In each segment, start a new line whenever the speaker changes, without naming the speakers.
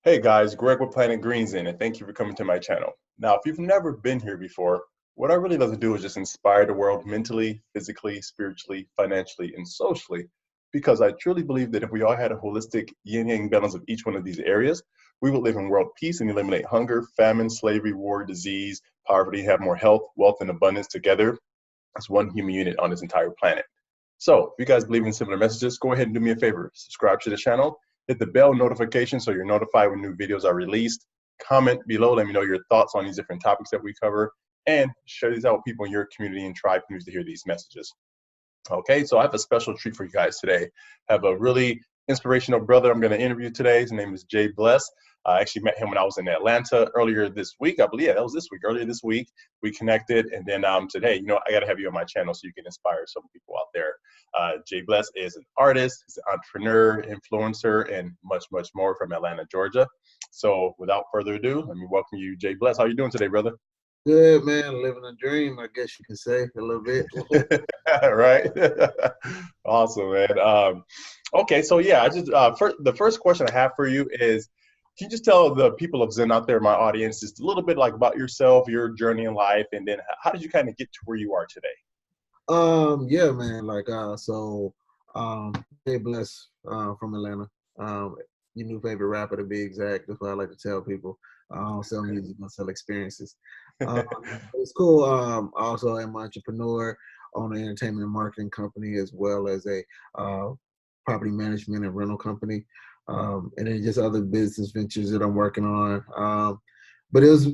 Hey guys, Greg with Planet Green Zen, and thank you for coming to my channel. Now, if you've never been here before, what I really love to do is just inspire the world mentally, physically, spiritually, financially, and socially, because I truly believe that if we all had a holistic yin-yang balance of each one of these areas, we would live in world peace and eliminate hunger, famine, slavery, war, disease, poverty, have more health, wealth, and abundance together as one human unit on this entire planet. So if you guys believe in similar messages, go ahead and do me a favor. Subscribe to the channel, hit the bell notification so you're notified when new videos are released. Comment below, let me know your thoughts on these different topics that we cover, and share these out with people in your community and tribe who needs to hear these messages. Okay, so I have a special treat for you guys today. I have a really inspirational brother I'm going to interview today. His name is J Bles. I actually met him when I was in Atlanta earlier this week. I believe, yeah, that was this week. Earlier this week, we connected, and then said, hey, I got to have you on my channel so you can inspire some people out there. J Bles is an artist, he's an entrepreneur, influencer, and much, much more from Atlanta, Georgia. So without further ado, let me welcome you, J Bles. How are you doing today, brother?
Good, man. Living a dream, I guess you can say, a little bit.
Right. Awesome, man. Okay, so yeah, the first question I have for you is, can you just tell the people of Zen out there, my audience, just a little bit like about yourself, your journey in life, and then how did you kind of get to where you are today?
Yeah, man. So, J Bless, from Atlanta. Your new favorite rapper, to be exact. That's what I like to tell people. I don't sell music, I sell experiences. Um, it's cool. I also am an entrepreneur, own an entertainment and marketing company, as well as a property management and rental company, and then just other business ventures that I'm working on. But it was,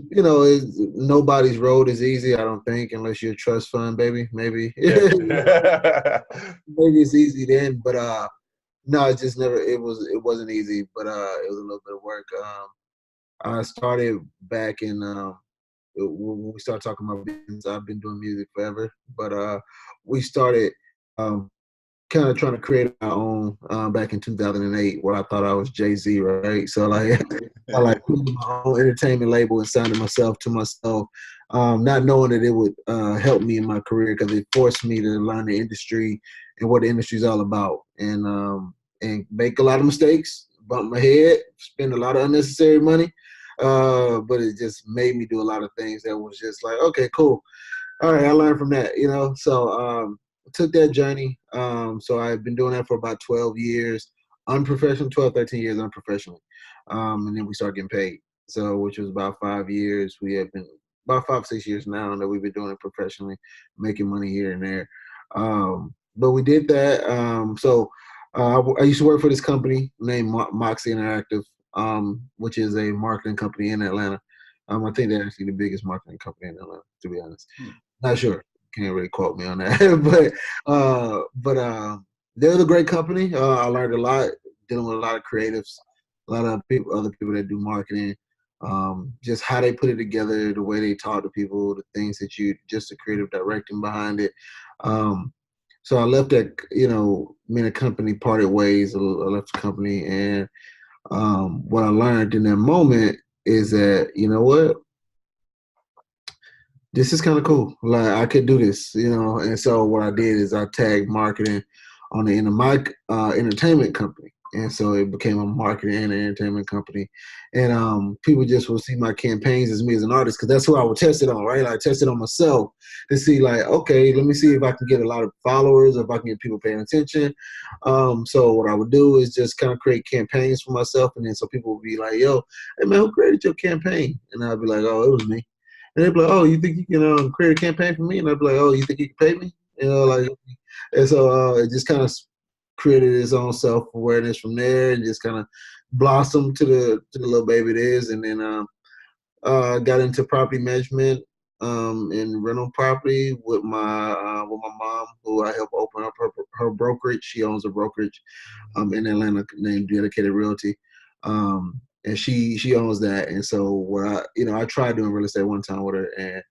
nobody's road is easy, I don't think, unless you're a trust fund, baby. Maybe,
Yeah.
maybe it's easy then, but no, it just never. It wasn't easy, but it was a little bit of work. I started back in when we started talking about business. I've been doing music forever, but we started. Um, kind of trying to create our own back in 2008. What I thought I was Jay-Z, right? So like, I like put my own entertainment label and signed myself to myself, not knowing that it would help me in my career because it forced me to learn the industry and what the industry is all about, and make a lot of mistakes, bump my head, spend a lot of unnecessary money. But it just made me do a lot of things that was just like, okay, cool. All right, I learned from that, So took that journey. So I've been doing that for about 12 years, unprofessional, 12, 13 years unprofessionally. And then we started getting paid. So, which was about 5 years. We have been about 5, 6 years now that we've been doing it professionally, making money here and there. But we did that. I used to work for this company named Moxie Interactive, which is a marketing company in Atlanta. I think they're actually the biggest marketing company in Atlanta, to be honest. Not sure. Can't really quote me on that, but they're a great company. I learned a lot dealing with a lot of creatives, a lot of people, other people that do marketing. Just how they put it together, the way they talk to people, the things that just the creative directing behind it. So I left that, me and the company parted ways. I left the company, and what I learned in that moment is that, you know what, this is kind of cool. Like, I could do this, And so what I did is I tagged marketing on the end of my entertainment company. And so it became a marketing and an entertainment company. And people just will see my campaigns as me as an artist, because that's who I would test it on, right? Like, test it on myself to see, like, okay, let me see if I can get a lot of followers, if I can get people paying attention. So what I would do is just kind of create campaigns for myself. And then so people would be like, yo, hey, man, who created your campaign? And I'd be like, oh, it was me. And they'd be like, "Oh, you think you can create a campaign for me?" And I'd be like, "Oh, you think you can pay me?" Like, and so it just kind of created its own self awareness from there, and just kind of blossomed to the little baby it is. And then got into property management and rental property with my mom, who I helped open up her brokerage. She owns a brokerage in Atlanta named Dedicated Realty. And she owns that. And so what I tried doing real estate one time with her, and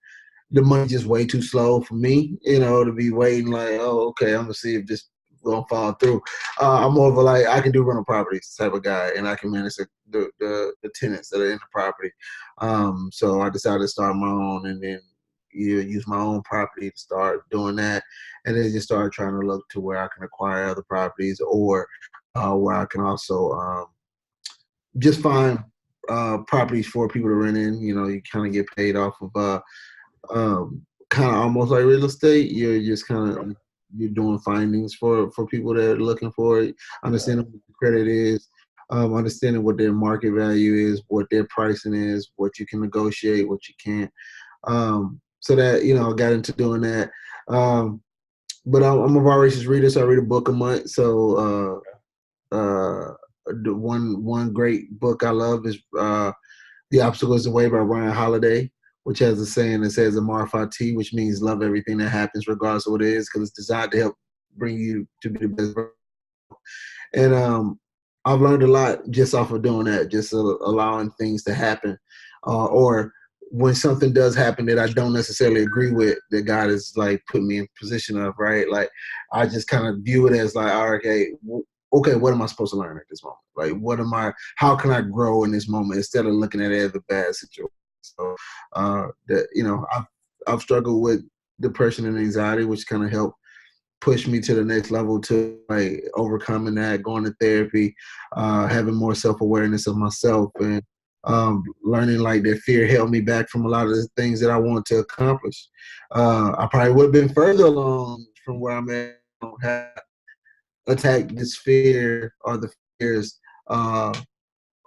the money just way too slow for me, to be waiting like, oh, okay, I'm gonna see if this gonna fall through. I'm more of a, like, I can do rental properties type of guy, and I can manage the tenants that are in the property. So I decided to start my own, and then use my own property to start doing that, and then just started trying to look to where I can acquire other properties, or where I can also just find properties for people to rent in. You know, you kind of get paid off of kind of almost like real estate. You're just kind of you're doing findings for people that are looking for it, understanding what the credit is, understanding what their market value is, what their pricing is, what you can negotiate, what you can't. So that, you know, I got into doing that. But I'm a voracious reader, so I read a book a month. So the one great book I love is The Obstacle is the Way by Ryan Holiday, which has a saying that says Amar Fati, which means love everything that happens regardless of what it is, because it's designed to help bring you to be the best version. And I've learned a lot just off of doing that, just allowing things to happen. Or when something does happen that I don't necessarily agree with, that God is like put me in position of, right? Like I just kind of view it as like, all right, okay, what am I supposed to learn at this moment? Like, how can I grow in this moment instead of looking at it as a bad situation? So, that, you know, I've struggled with depression and anxiety, which kind of helped push me to the next level, to like overcoming that, going to therapy, having more self-awareness of myself, and learning like that fear held me back from a lot of the things that I want to accomplish. I probably would have been further along from where I'm at, had attacked this fear or the fears a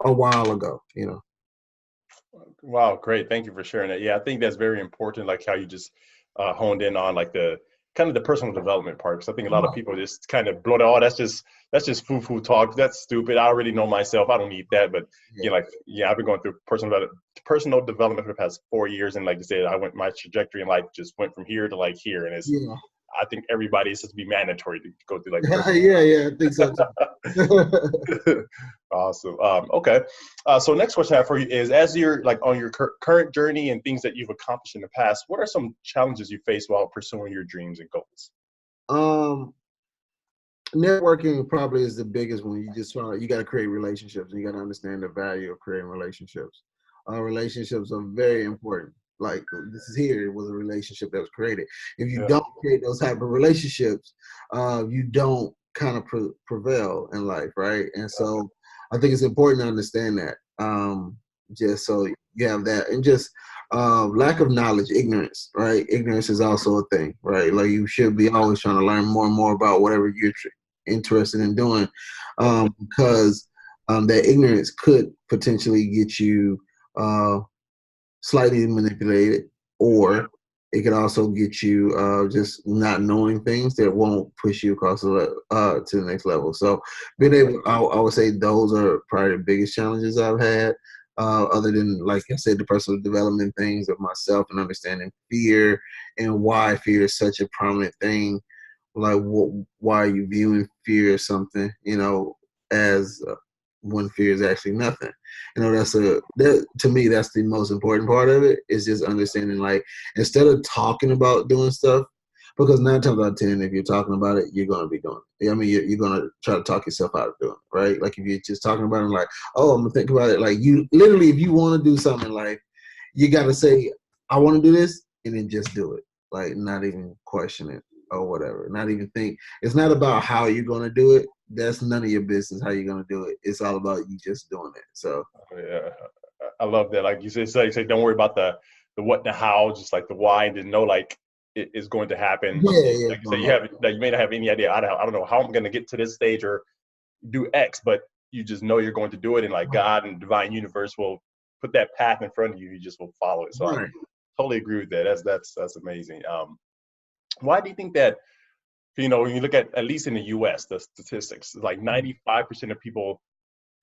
while ago, you know.
Wow, great. Thank you for sharing that. Yeah, I think that's very important, like how you just honed in on like the kind of the personal development part. Because I think a lot of people just kind of blow it. Oh, that's just foo-foo talk. That's stupid. I already know myself. I don't need that. But you know, like, yeah, I've been going through personal development for the past 4 years, and like you said, my trajectory in life just went from here to like here, and it's.
Yeah.
I think everybody is supposed to be mandatory to go through like
Yeah, I think so too.
Awesome. Okay. So next question I have for you is, as you're like on your current journey and things that you've accomplished in the past, what are some challenges you face while pursuing your dreams and goals?
um Networking probably is the biggest one. You got to create relationships, and you got to understand the value of creating relationships. Relationships are very important. Like this is here, it was a relationship that was created. If you
Yeah.
don't create those type of relationships, you don't kind of prevail in life, right? And so I think it's important to understand that. Just so you have that, and just lack of knowledge, ignorance, right? Ignorance is also a thing, right? Like you should be always trying to learn more and more about whatever you're interested in doing, because that ignorance could potentially get you slightly manipulated, or it could also get you just not knowing things that won't push you across to the next level. So being able, I would say those are probably the biggest challenges I've had. Other than, like I said, the personal development things of myself and understanding fear and why fear is such a prominent thing. Like, why are you viewing fear as something, you know, as when fear is actually nothing? You know, that to me, that's the most important part of it, is just understanding, like, instead of talking about doing stuff, because 9 times out of 10, if you're talking about it, you're going to be doing it. I mean, you're going to try to talk yourself out of doing it, right? Like, if you're just talking about it, like, oh, I'm going to think about it. Like, you literally, if you want to do something in life, you got to say, I want to do this, and then just do it. Like, not even question it or whatever. Not even think. It's not about how you're going to do it. That's none of your business how you're going to do it. It's all about you just doing it. So,
Yeah, I love that. Like you said, say don't worry about the what and the how, just like the why, and then know like it is going to happen.
yeah.
Like you say, you may not have any idea. I don't know how I'm going to get to this stage or do X, but you just know you're going to do it, and like God and divine universe will put that path in front of you. You just will follow it. So I
Right.
totally agree with that. That's amazing. Why do you think that? When you look at least in the U.S., the statistics, like 95% of people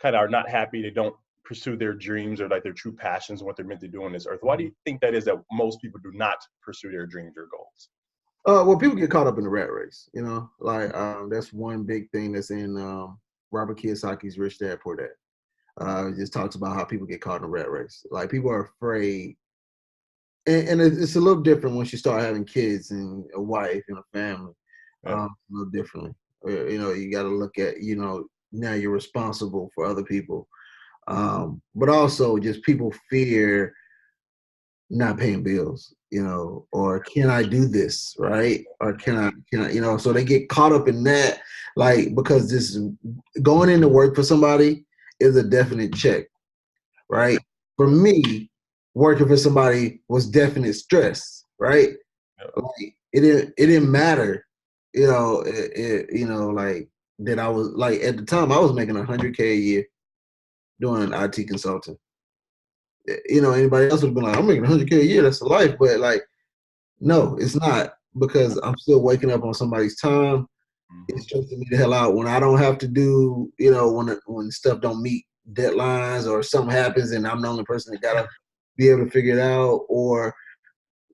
kind of are not happy. They don't pursue their dreams or like their true passions and what they're meant to do on this earth. Why do you think that is, that most people do not pursue their dreams or goals?
Well, people get caught up in the rat race, you know, like that's one big thing that's in Robert Kiyosaki's Rich Dad Poor Dad. It just talks about how people get caught in the rat race. Like, people are afraid, and it's a little different once you start having kids and a wife and a family.
Yeah.
A little differently. You know, you got to look at, you know, now you're responsible for other people, but also just people fear not paying bills, you know, or can I do this, right? Or can I, you know, so they get caught up in that, like, because this going into work for somebody is a definite check. right? For me, working for somebody was definite stress, right?
Yep.
Like it didn't matter, like that I was like at the time I was making 100K a year doing IT consulting. Anybody else would have been like, I'm making 100K a year, that's the life. But like, no, it's not, because I'm still waking up on somebody's time. It's stressing me the hell out when I don't have to do, when stuff don't meet deadlines or something happens and I'm the only person that gotta be able to figure it out. Or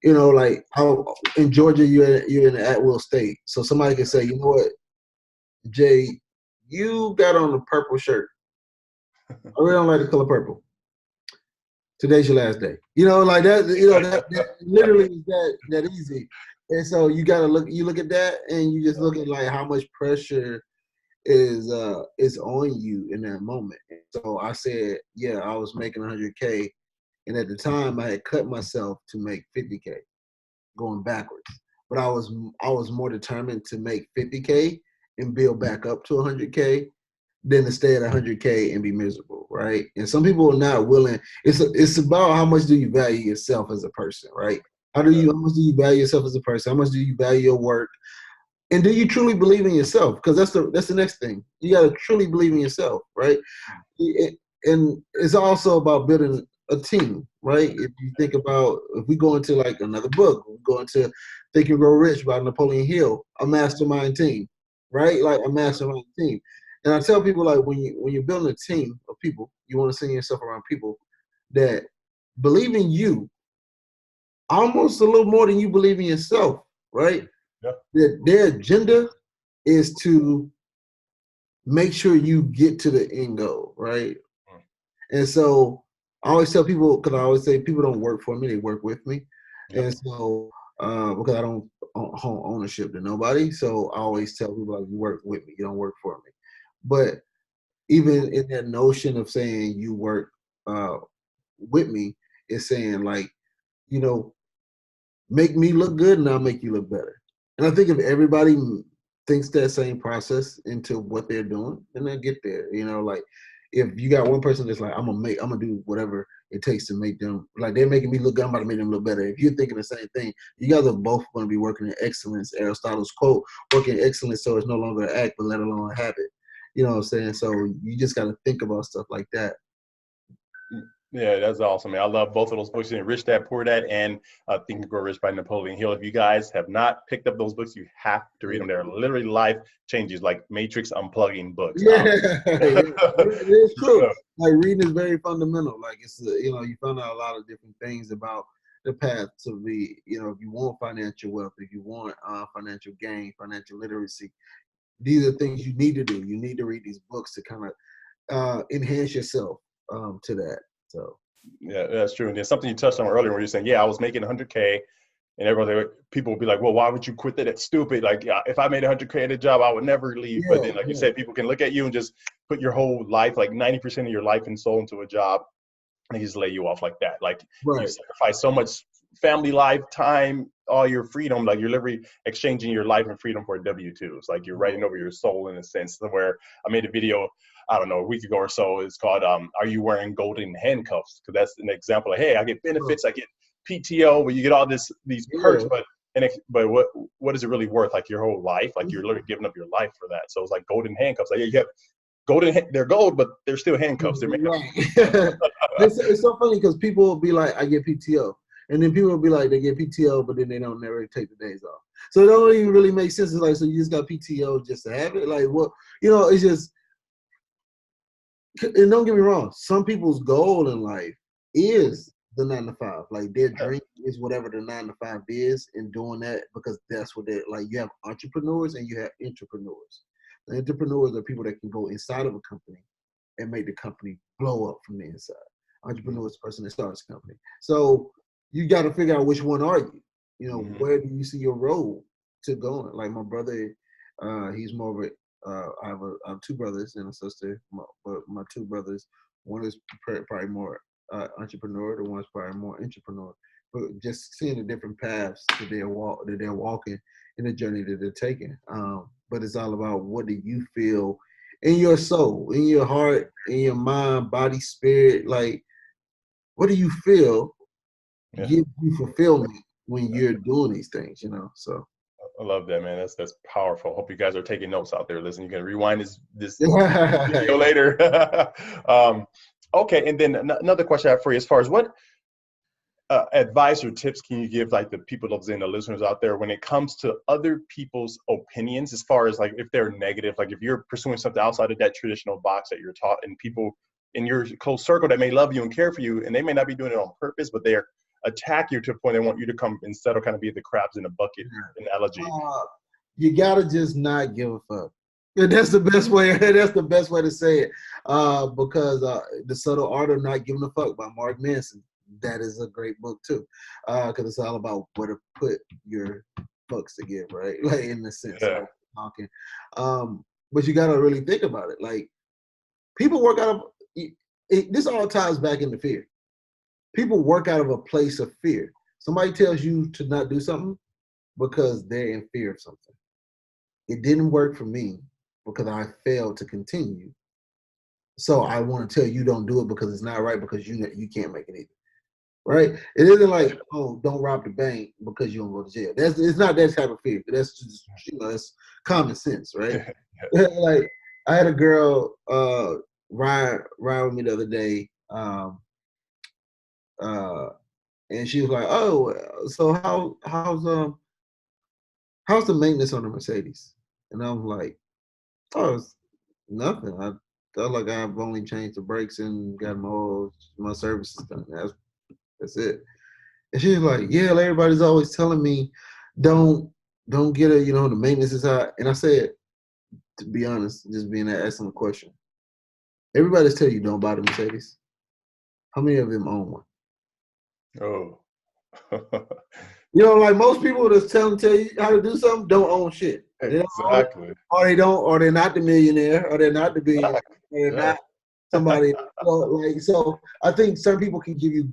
like in Georgia, you're in an at will state, so somebody can say, you know what, Jay, you got on a purple shirt. I really don't like the color purple. Today's your last day. Like that. That literally is that easy. And so you gotta look at that, and you just look at like how much pressure is on you in that moment. And so I said, yeah, I was making 100K, and at the time I had cut myself to make 50K, going backwards. But I was more determined to make 50K and build back up to 100K than to stay at 100K and be miserable, right? And some people are not willing. It's about how much do you value yourself as a person, right? How much do you value yourself as a person? How much do you value your work? And do you truly believe in yourself? Because that's the next thing. You got to truly believe in yourself, right? And it's also about building a team, right? If you think about, if we go into like another book, we go into Think and Grow Rich by Napoleon Hill, a mastermind team, right? Like a mastermind team. And I tell people, like, when you're building a team of people, you want to send yourself around people that believe in you almost a little more than you believe in yourself, right?
Yeah.
Their agenda is to make sure you get to the end goal, right? And so I always tell people, because I always say people don't work for me, they work with me.
Yep.
And so because I don't own ownership to nobody, so I always tell people, like, you work with me, you don't work for me. But even in that notion of saying you work with me, is saying, like, you know, make me look good and I'll make you look better. And I think if everybody thinks that same process into what they're doing, then they'll get there. Like, if you got one person that's like, I'm gonna do whatever it takes to make them, like, they're making me look good, I'm about to make them look better. If you're thinking the same thing, you guys are both going to be working in excellence. Aristotle's quote, working in excellence so it's no longer an act, but let alone a habit. You know what I'm saying? So you just got to think about stuff like that.
Yeah, that's awesome, man. I love both of those books, Rich Dad Poor Dad and Think and Grow Rich by Napoleon Hill. If you guys have not picked up those books, you have to read them. They're literally life changes, like Matrix unplugging books.
Yeah, it is true.
So,
Like, reading is very fundamental. Like, it's you find out a lot of different things about the path to be. If you want financial wealth, if you want financial gain, financial literacy, these are things you need to do. You need to read these books to kind of enhance yourself to that. So
yeah, that's true. And there's something you touched on earlier where you're saying, yeah, I was making 100K. And people will be like, well, why would you quit that? It's stupid. Like, if I made 100K at a job, I would never leave. But then, like you said, people can look at you and just put your whole life, like 90% of your life and soul, into a job, and they just lay you off like that. Like, you sacrifice so much family life, time, all your freedom. Like, you're literally exchanging your life and freedom for a W-2. It's like you're writing over your soul, in a sense. Where I made a video, I don't know, a week ago or so. It's called "Are You Wearing Golden Handcuffs?" Because that's an example of, hey, I get benefits, I get PTO, where you get all these perks, but what is it really worth? Like, your whole life, like, you're literally giving up your life for that. So it's like golden handcuffs. Like, you have they're gold, but they're still handcuffs. They're
right. It's so funny because people will be like, I get PTO. And then people will be like, they get PTO, but then they don't never take the days off. So it don't even really make sense. It's like, so you just got PTO just to have it? Like, what? It's just, and don't get me wrong, some people's goal in life is the 9 to 5. Like, their dream is whatever the 9 to 5 is, and doing that because that's what they're like. You have entrepreneurs and you have entrepreneurs. The entrepreneurs are people that can go inside of a company and make the company blow up from the inside. Entrepreneur is the person that starts a company. So you got to figure out which one are you. Where do you see your role to going? Like, my brother, he's more of a. I have 2 brothers and a sister, but my 2 brothers, one is probably more entrepreneur, the one's probably more entrepreneur. But just seeing the different paths that they're walking in the journey that they're taking. But it's all about, what do you feel in your soul, in your heart, in your mind, body, spirit, like, what do you feel
Yeah.
gives you fulfillment when you're doing these things, you know? So
I love that, man. That's powerful. Hope you guys are taking notes out there. Listen, you can rewind this video
yeah.
later. Okay, and then another question I have for you, as far as what advice or tips can you give like the people of Zen, the listeners out there, when it comes to other people's opinions, as far as like if they're negative, like if you're pursuing something outside of that traditional box that you're taught, and people in your close circle that may love you and care for you, and they may not be doing it on purpose, but they're attack you to the point they want you to come instead of kind of be the crabs in a bucket analogy.
You gotta just not give a fuck. And that's the best way. That's the best way to say it. Because the subtle art of not giving a fuck by Mark Manson. That is a great book too. Because it's all about where to put your fucks to give, right? Like in the sense,
Yeah.
like talking. But you gotta really think about it. Like people work out of this all ties back into fear. People work out of a place of fear. Somebody tells you to not do something because they're in fear of something. It didn't work for me because I failed to continue. So I want to tell you don't do it because it's not right because you can't make it either. Right? It isn't like, oh, don't rob the bank because you don't go to jail. It's not that type of fear. That's just it's common sense, right? Like I had a girl ride with me the other day, and she was like, "Oh, so how's the maintenance on the Mercedes?" And I was like, "Oh, it's nothing. I felt like I've only changed the brakes and got my services done. That's it." And she was like, "Yeah, everybody's always telling me, don't get it. You know, the maintenance is high." And I said, to be honest, just being asking a question. Everybody's telling you don't buy the Mercedes. How many of them own one?
Oh.
You know, like most people that's tell you how to do something don't own shit. They don't own it,
Exactly.
or they don't, or they're not the millionaire, or they're not the billionaire, or they're
Yeah.
not somebody. So I think certain people can give you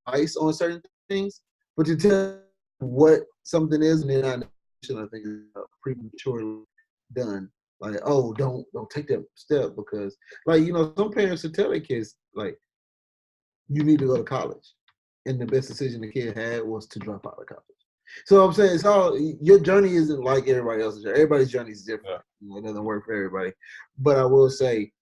advice on certain things, but to tell what something is and they're not, I think is prematurely done. Like, oh, don't take that step because, like, you know, some parents will tell their kids like, you need to go to college, and the best decision the kid had was to drop out of college. So I'm saying it's all your journey isn't like everybody else's journey. Everybody's journey is different.
Yeah.
You know, it doesn't work for everybody. But I will say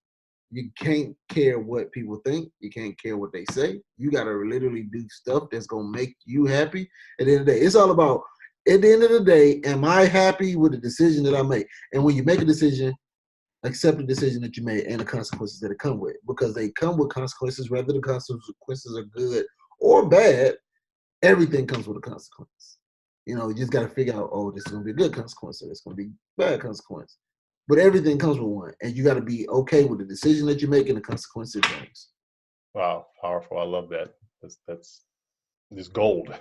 you can't care what people think. You can't care what they say. You gotta literally do stuff that's gonna make you happy. At the end of the day, it's all about. At the end of the day, am I happy with the decision that I make? And when you make a decision, accept the decision that you made and the consequences that it come with, because they come with consequences. Whether the consequences are good or bad, everything comes with a consequence. You know, you just got to figure out, oh, this is going to be a good consequence, or this is going to be a bad consequence. But everything comes with one, and you got to be okay with the decision that you make and the consequences it brings.
Wow, powerful. I love that. That's just gold.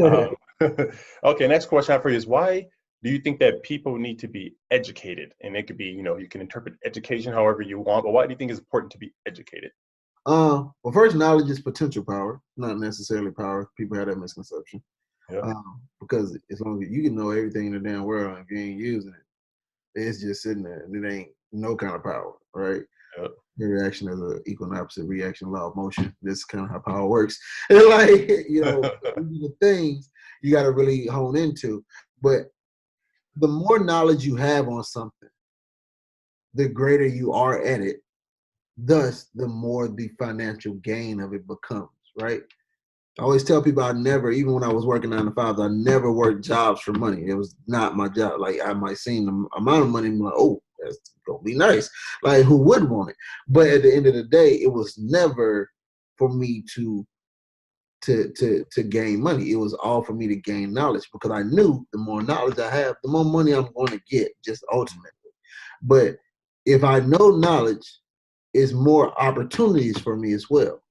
um, okay, next question I have for you is, why do you think that people need to be educated? And it could be, you know, you can interpret education however you want, but why do you think it's important to be educated?
Well, first, knowledge is potential power, not necessarily power. People have that misconception.
Yeah.
Because as long as you can know everything in the damn world, and if you ain't using it, it's just sitting there, and it ain't no kind of power, right?
Yeah.
Your reaction is an equal and opposite reaction, law of motion. This is kind of how power works. And like, you know, these are the things you got to really hone into. But the more knowledge you have on something, the greater you are at it. Thus, the more the financial gain of it becomes, right? I always tell people I never, even when I was working 9 to 5, I never worked jobs for money. It was not my job. Like I might see the amount of money and be like, oh, that's gonna be nice. Like who would want it? But at the end of the day, it was never for me to gain money. It was all for me to gain knowledge, because I knew the more knowledge I have, the more money I'm going to get, just ultimately. But if I know knowledge, is more opportunities for me as well.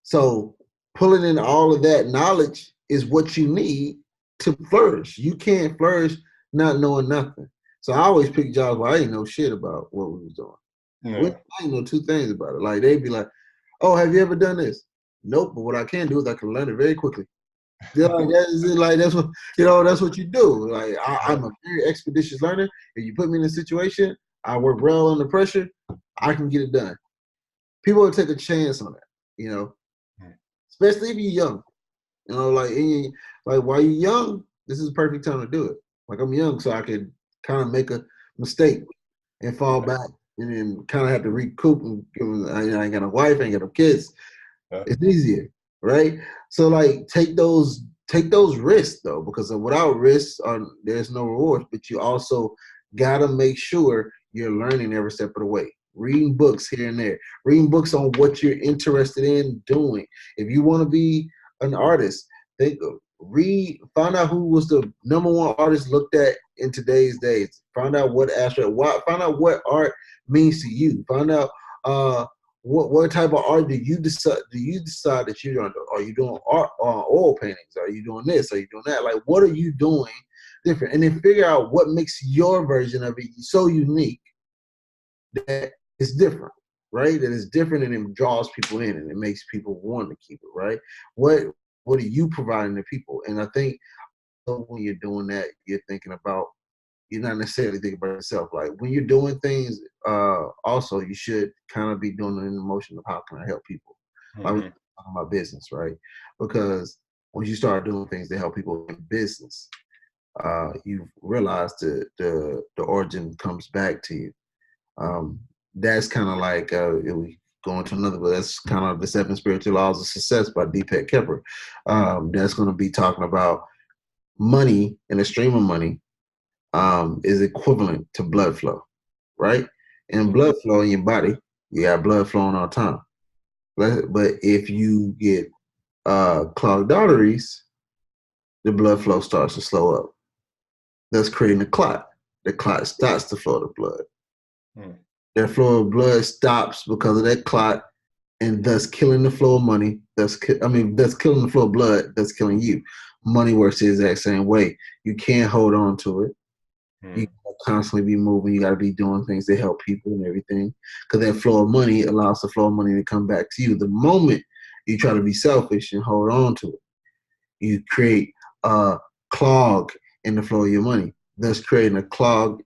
So pulling in all of that knowledge is what you need to flourish. You can't flourish not knowing nothing. So I always pick jobs where I didn't know shit about what we was doing.
Yeah.
I didn't know 2 things about it. Like they'd be like, "Oh, have you ever done this?" Nope. But what I can do is I can learn it very quickly. You know, that's what that's what you do. Like I'm a very expeditious learner. If you put me in a situation, I work well under pressure. I can get it done. People will take a chance on that. you know,
Mm.
especially if you're young. You know, like while you're young, this is the perfect time to do it. Like I'm young, so I could kind of make a mistake and fall
Yeah.
back, and then kind of have to recoup. And I ain't got a wife, I ain't got no kids.
Yeah.
It's easier, right? So like take those risks though, because without risks, there's no rewards. But you also gotta make sure you're learning every step of the way. Reading books here and there, reading books on what you're interested in doing. If you want to be an artist, think find out who was the number one artist looked at in today's days. Find out find out what art means to you. Find out uh what type of art do you decide that you're doing? Are you doing art oil paintings? Are you doing this? Are you doing that? Like what are you doing different? And then figure out what makes your version of it so unique that it's different, right? That it's different and it draws people in and it makes people want to keep it, right? What are you providing to people? And I think when you're doing that, you're not necessarily thinking about yourself. Like when you're doing things, also you should kind of be doing it in the motion of how can I help people? Like we're
Hmm.
talking about business, right? Because once you start doing things to help people in business, you realize the origin comes back to you. Um, that's kind of like we go into another, but that's kind of the Seven Spiritual Laws of Success by Deepak Chopra. That's going to be talking about money and a stream of money is equivalent to blood flow, right? And blood flow in your body, you got blood flowing all the time. But if you get clogged arteries, the blood flow starts to slow up. That's creating a clot. The clot stops the flow of blood.
Mm.
That flow of blood stops because of that clot, and thus killing the flow of money. That's killing the flow of blood. That's killing you. Money works the exact same way. You can't hold on to it. You
Mm.
gotta constantly be moving. You got to be doing things to help people and everything. Because that flow of money allows the flow of money to come back to you. The moment you try to be selfish and hold on to it, you create a clog in the flow of your money. Thus creating a clot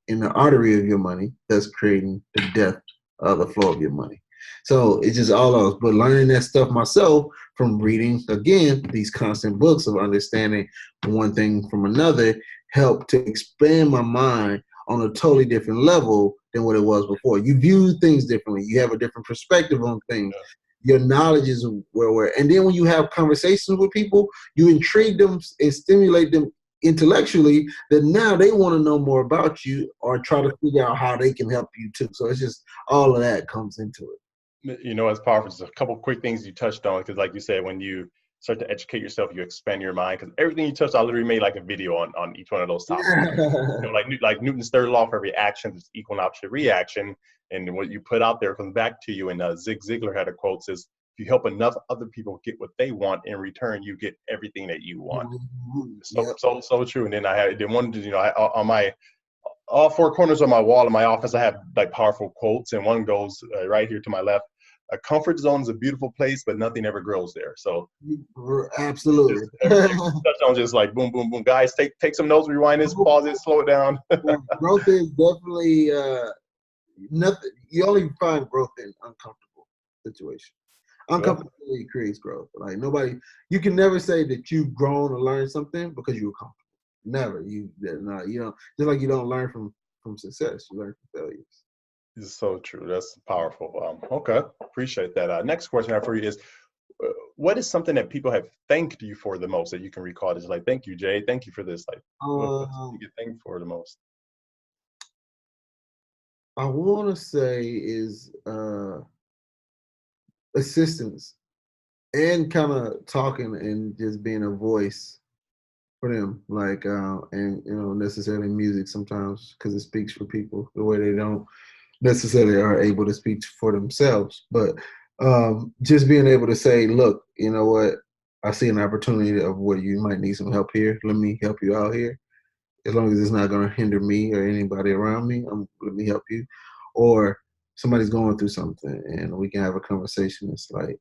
in the artery of your money. Thus creating the death of the flow of your money. So it's just all those. But learning that stuff myself from reading, again, these constant books of understanding one thing from another helped to expand my mind on a totally different level than what it was before. You view things differently. You have a different perspective on things.
Yeah.
Your knowledge is where. And then when you have conversations with people, you intrigue them and stimulate them intellectually, that now they want to know more about you or try to figure out how they can help you too. So it's just all of that comes into it.
You know, it's powerful. Just a couple quick things you touched on, because like you said, when you start to educate yourself, you expand your mind. Because everything you touched, I literally made like a video on each one of those topics. You know, like Newton's third law, for every action is equal and opposite reaction, and what you put out there comes back to you. And Zig Ziglar had a quote says, "If you help enough other people get what they want, in return, you get everything that you want." So
Yep.
so true. And then one, you know, on my all four corners of my wall in my office, I have like powerful quotes, and one goes right here to my left. A comfort zone is a beautiful place, but nothing ever grows there. So just
Absolutely.
everything touch on, just like boom, boom, boom. Guys, take some notes, rewind this, pause it, slow it down.
Growth is definitely nothing. You only find growth in uncomfortable situations.
Yeah.
Uncomfortability creates growth. Like nobody, you can never say that you've grown or learned something because you were comfortable. Never. You don't. Just like you don't learn from success, you learn from failures.
This is so true. That's powerful. Okay, appreciate that. Next question I have for you is, what is something that people have thanked you for the most that you can recall? It's like, thank you, Jay. Thank you for this. Like, what's something
Um,
you get thanked for the most?
I want to say is assistance and kind of talking and just being a voice for them, like and necessarily music sometimes because it speaks for people the way they don't necessarily are able to speak for themselves. But just being able to say, look, you know what, I see an opportunity of where you might need some help here. Let me help you out here. As long as it's not going to hinder me or anybody around me, let me help you. Or somebody's going through something and we can have a conversation. It's like,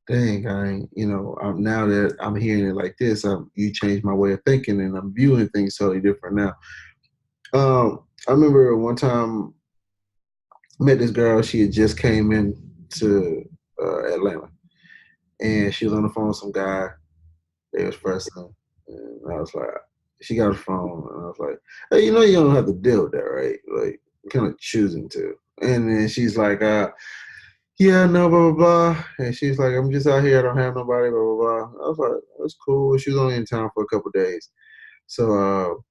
dang, now that I'm hearing it like this, you changed my way of thinking and I'm viewing things totally different now. I remember one time I met this girl. She had just came in to Atlanta, and she was on the phone with some guy. They was pressing, and I was like, she got a phone, and I was like, hey, you know, you don't have to deal with that, right? Like, kind of choosing to. And then she's like, yeah, no, blah, blah, blah. And she's like, I'm just out here. I don't have nobody, blah, blah, blah. I was like, that's cool. She was only in town for a couple of days. So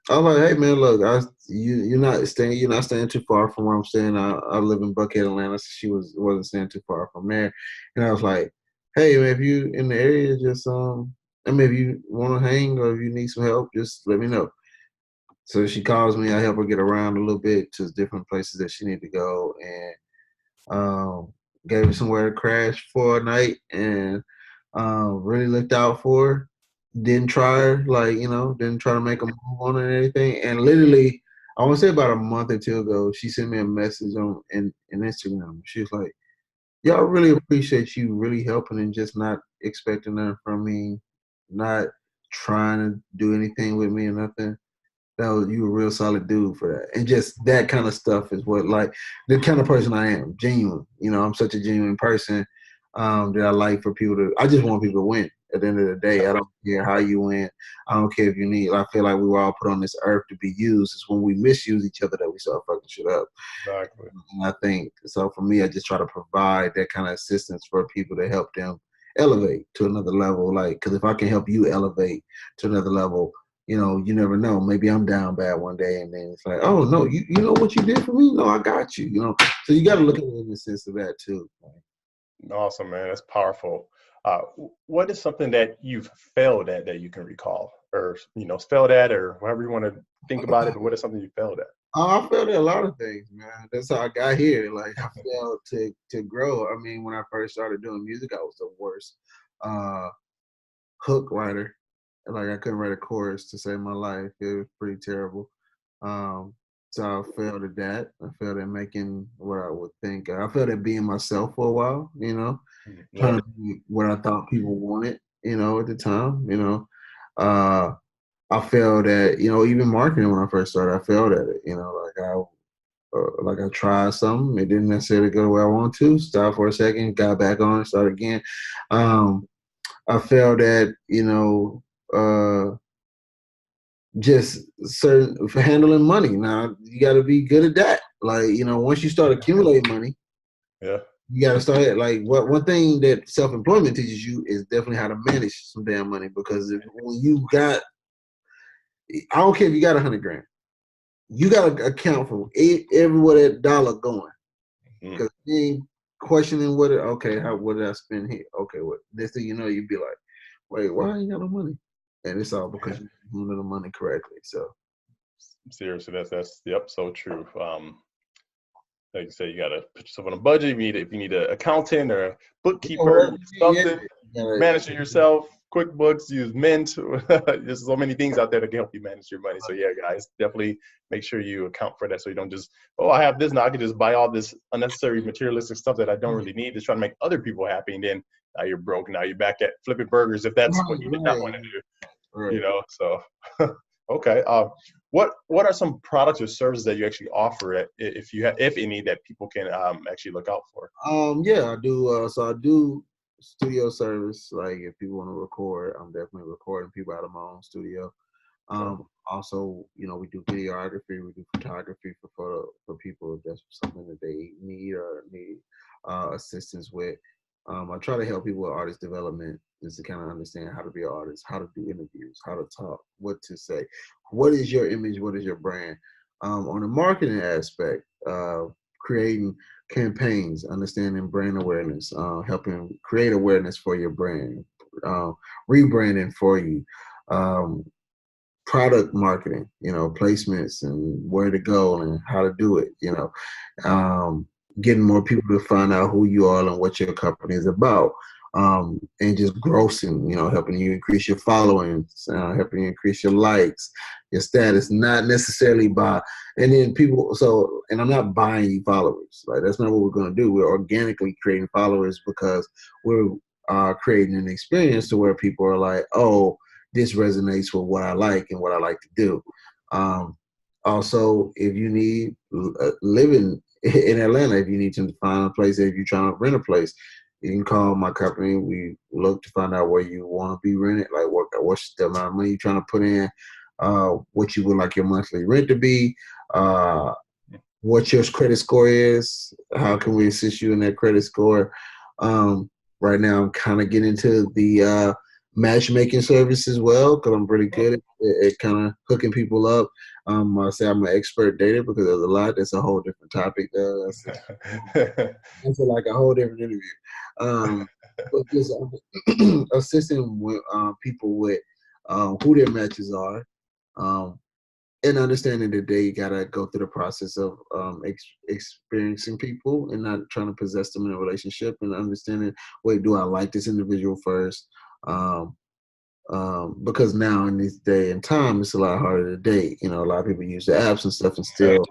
I was like, hey, man, look, you're not staying too far from where I'm staying. I live in Buckhead, Atlanta. So she wasn't staying too far from there. And I was like, hey, man, if you in the area, just, I mean, if you want to hang or if you need some help, just let me know. So she calls me. I help her get around a little bit to different places that she need to go. And gave her somewhere to crash for a night, and really looked out for her. Didn't try her, like, didn't try to make a move on her or anything. And literally, I want to say about a month or two ago, she sent me a message in Instagram. She was like, "Yo, I really appreciate you really helping and just not expecting nothing from me, not trying to do anything with me or nothing. You a real solid dude for that." And just that kind of stuff is what, like, the kind of person I am, genuine. I'm such a genuine person, that I like for people to, I just want people to win at the end of the day. I don't care how you win. I don't care if you need, I feel like we were all put on this earth to be used. It's when we misuse each other that we start fucking shit up.
Exactly.
And I think, so for me, I just try to provide that kind of assistance for people to help them elevate to another level. Like, because if I can help you elevate to another level, you never know. Maybe I'm down bad one day, and then it's like, oh no, you know what you did for me? No, I got you. So you got to look at it in the sense of that too.
Awesome, man. That's powerful. What is something that you've failed at that you can recall, or failed at, or however you want to think about it? But what is something you failed at?
I failed at a lot of things, man. That's how I got here. Like, I failed to grow. I mean, when I first started doing music, I was the worst hook writer. Like, I couldn't write a chorus to save my life. It was pretty terrible. Um, so I failed at that. I failed at making what I would think. I failed at being myself for a while,
Yeah.
trying to be what I thought people wanted, at the time, I failed at, even marketing when I first started. I failed at it, like I tried something, it didn't necessarily go the way I want to. Stopped for a second, got back on, started again. I failed at, uh, just certain for handling money. Now you got to be good at that. Like, once you start accumulating money,
Yeah.
you got to start like one thing that self-employment teaches you is definitely how to manage some damn money. Because when you got, I don't care if you got 100 grand, you got to account for everywhere that dollar going. Because you ain't questioning what did I spend here? Okay, what next thing you know, you'd be like, wait, why I ain't got no money? And it's all because you handle the money correctly. So
Seriously, that's yep, so true. Like you say, you gotta put yourself on a budget. If you need an accountant or a bookkeeper, something, manage it yourself. QuickBooks, use Mint. There's so many things out there that can help you manage your money. So yeah, guys, definitely make sure you account for that, so you don't just, I have this now, I can just buy all this unnecessary materialistic stuff that I don't really need, just trying to make other people happy, and then now you're broke. Now you're back at flipping burgers if that's what you did not want to do.
Right.
So okay. What are some products or services that you actually offer if any, that people can actually look out for?
Yeah, I do. So I do studio service. Like, if people want to record, I'm definitely recording people out of my own studio.
Okay.
Also, we do videography, we do photography for people if that's something that they need assistance with. I try to help people with artist development, just to kind of understand how to be an artist, how to do interviews, how to talk, what to say, what is your image, what is your brand. On the marketing aspect, creating campaigns, understanding brand awareness, helping create awareness for your brand, rebranding for you. Um, Product marketing, placements and where to go and how to do it, getting more people to find out who you are and what your company is about, and just grossing, helping you increase your followings, helping you increase your likes, your status, not necessarily by, and then people, and I'm not buying you followers. Like, that's not what we're going to do. We're organically creating followers because we're creating an experience to where people are like, oh, this resonates with what I like and what I like to do. Also, if you need living in Atlanta, if you need to find a place, if you're trying to rent a place, You can call my company. We look to find out where you want to be rented, like what's the amount of money you're trying to put in, what you would like your monthly rent to be, what your credit score is, how can we assist you in that credit score. Right now, I'm kind of getting into the matchmaking service as well because I'm pretty good at kind of hooking people up. I say I'm an expert dater because there's a lot. That's a whole different topic. That's like a whole different interview. But just assisting with, people with who their matches are. And understanding that they gotta go through the process of experiencing people and not trying to possess them in a relationship, and understanding, wait, do I like this individual first? Because now in this day and time, it's a lot harder to date. A lot of people use the apps and stuff and still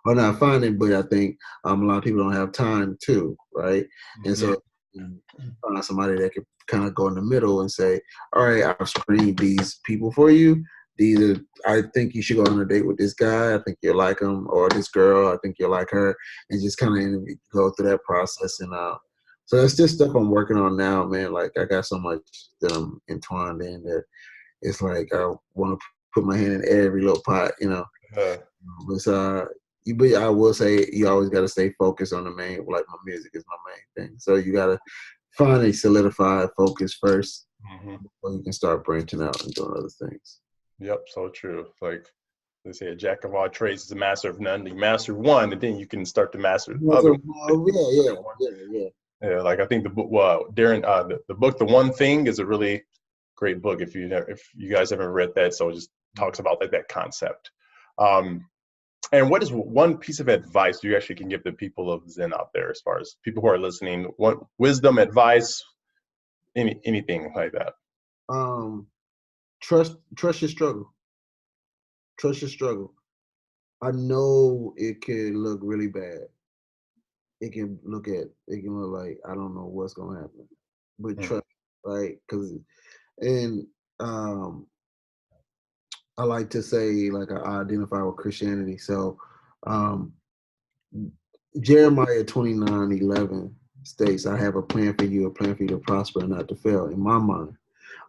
are not finding. But I think a lot of people don't have time too, right? And so find somebody that could kind of go in the middle and say, all right, I've screened these people for you. I think you should go on a date with this guy. I think you'll like him, or this girl. I think you'll like her, and just kind of go through that process. And so that's just stuff I'm working on now, man. Like I got so much that I'm entwined in that it's like I want to put my hand in every little pot, But I will say you always got to stay focused on the main. Like my music is my main thing, so you got to find a solidified focus first before you can start branching out and doing other things.
Yep, so true. Like they say, a jack of all trades is a master of none. You master one, and then you can start to master the other. Yeah. Like I think the book, Darren, the book, The One Thing, is a really great book. If you guys haven't read that, so it just talks about like that concept. And what is one piece of advice you actually can give the people of Zen out there, as far as people who are listening? What wisdom, advice, anything like that?
Trust your struggle. Trust your struggle. I know it can look really bad. It can look like I don't know what's gonna happen, but trust, right? And I like to say, like, I identify with Christianity. So Jeremiah 29:11 states, "I have a plan for you to prosper and not to fail." In my mind.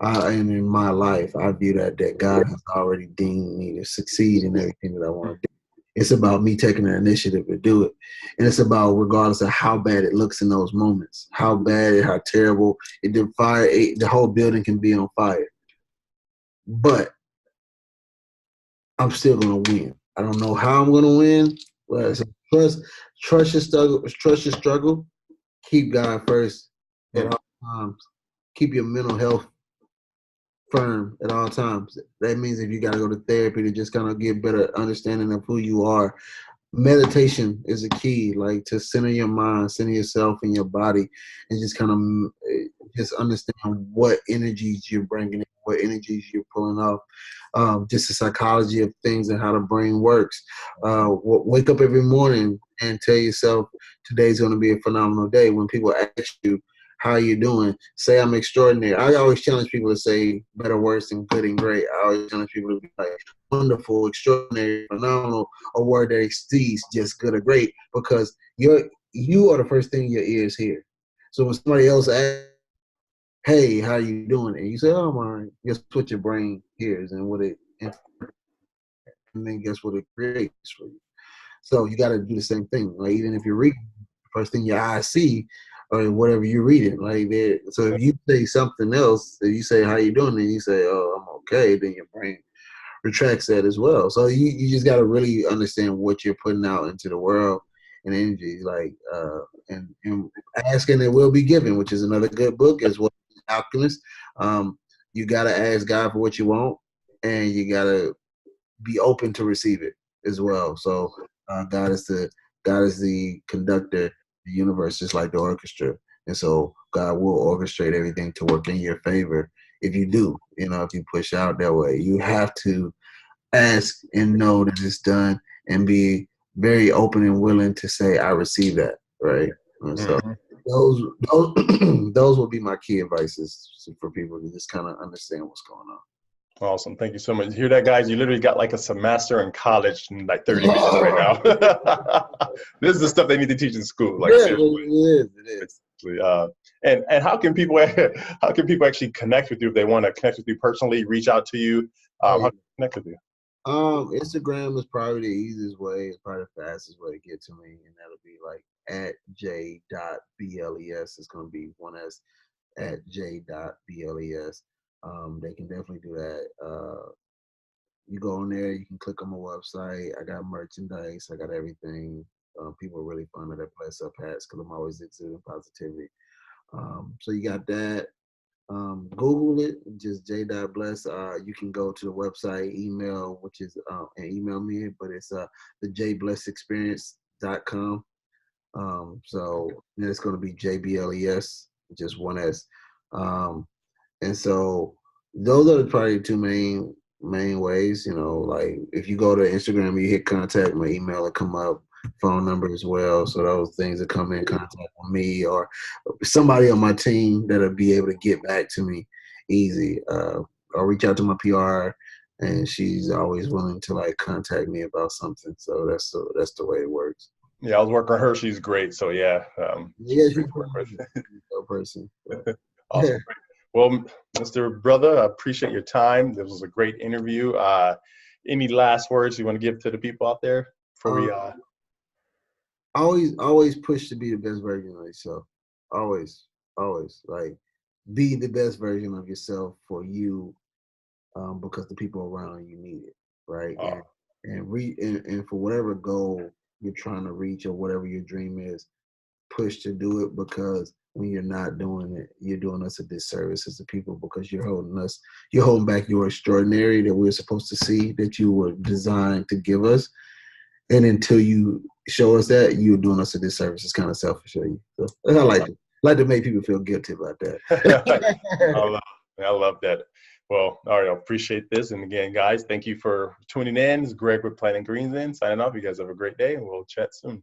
And in my life, I view that God has already deemed me to succeed in everything that I want to do. It's about me taking the initiative to do it. And it's about, regardless of how bad it looks in those moments, how bad, how terrible, the whole building can be on fire. But I'm still going to win. I don't know how I'm going to win, but trust your struggle, keep God first at all times, keep your mental health firm at all times. That means if you got to go to therapy to just kind of get better understanding of who you are, meditation is a key, like to center your mind, center yourself in your body, and just kind of just understand what energies you're bringing in, what energies you're pulling off. Just the psychology of things and how the brain works. Wake up every morning and tell yourself today's going to be a phenomenal day. When people ask you, how you doing? Say I'm extraordinary. I always challenge people to say better, worse, than good and great. I always challenge people to be like wonderful, extraordinary, phenomenal, a word that exceeds just good or great, because you are the first thing your ears hear. So when somebody else asks, hey, how you doing? And you say, oh, I'm all right. Guess what your brain hears and then guess what it creates for you. So you got to do the same thing. Like, even if you're reading, the first thing your eyes see, or whatever you're reading, like that. So if you say something else, if you say how you doing, and you say, oh, I'm okay, then your brain retracts that as well. So you just got to really understand what you're putting out into the world and energy, like and asking it will be given, which is another good book as well. Alchemist. You got to ask God for what you want, and you got to be open to receive it as well. So God is the conductor, the universe, just like the orchestra, and so God will orchestrate everything to work in your favor if you do. If you push out that way, you have to ask and know that it's done, and be very open and willing to say, I receive that, right? And so those would be my key advices for people to just kind of understand what's going on.
Awesome. Thank you so much. You hear that, guys? You literally got like a semester in college in like 30 minutes right now. This is the stuff they need to teach in school. Like,
yeah, it is.
And how can people actually connect with you if they want to connect with you personally, reach out to you?
Oh,
How
yeah.
can they connect with you?
Instagram is probably the easiest way. It's probably the fastest way to get to me, and that'll be like at j.bles. It's gonna be one s at j.bles. They can definitely do that. You go on there, you can click on my website. I got merchandise, I got everything. People are really fond of their Bless Up hats because I'm always exuding positivity. So you got that. Google it, just j.bless. You can go to the website, email, which is and email me, but it's the jblessexperience.com. So then it's going to be JBLES, just one S. And so those are probably the two main ways. Like if you go to Instagram, you hit contact, my email will come up, phone number as well. So those things that come in contact with me or somebody on my team that'll be able to get back to me easy. I'll reach out to my PR, and she's always willing to like contact me about something. So that's the way it works.
Yeah, I was working with her. She's great. So yeah,
Yeah,
she's
she's
great to work with.
a person. So.
Awesome. Well, Mr. Brother, I appreciate your time. This was a great interview. Any last words you want to give to the people out there before we?
Always push to be the best version of yourself. Always like be the best version of yourself for you, because the people around you need it, right? And for whatever goal you're trying to reach or whatever your dream is, push to do it, because when you're not doing it, you're doing us a disservice as a people, because you're holding back your extraordinary that we're supposed to see, that you were designed to give us. And until you show us that, you're doing us a disservice. It's kind of selfish of you. So I like to make people feel guilty about
I
that.
love, I love that. Well, all right, I appreciate this. And again, guys, thank you for tuning in. It's Greg with Planet Green Zen signing off. You guys have a great day, and we'll chat soon.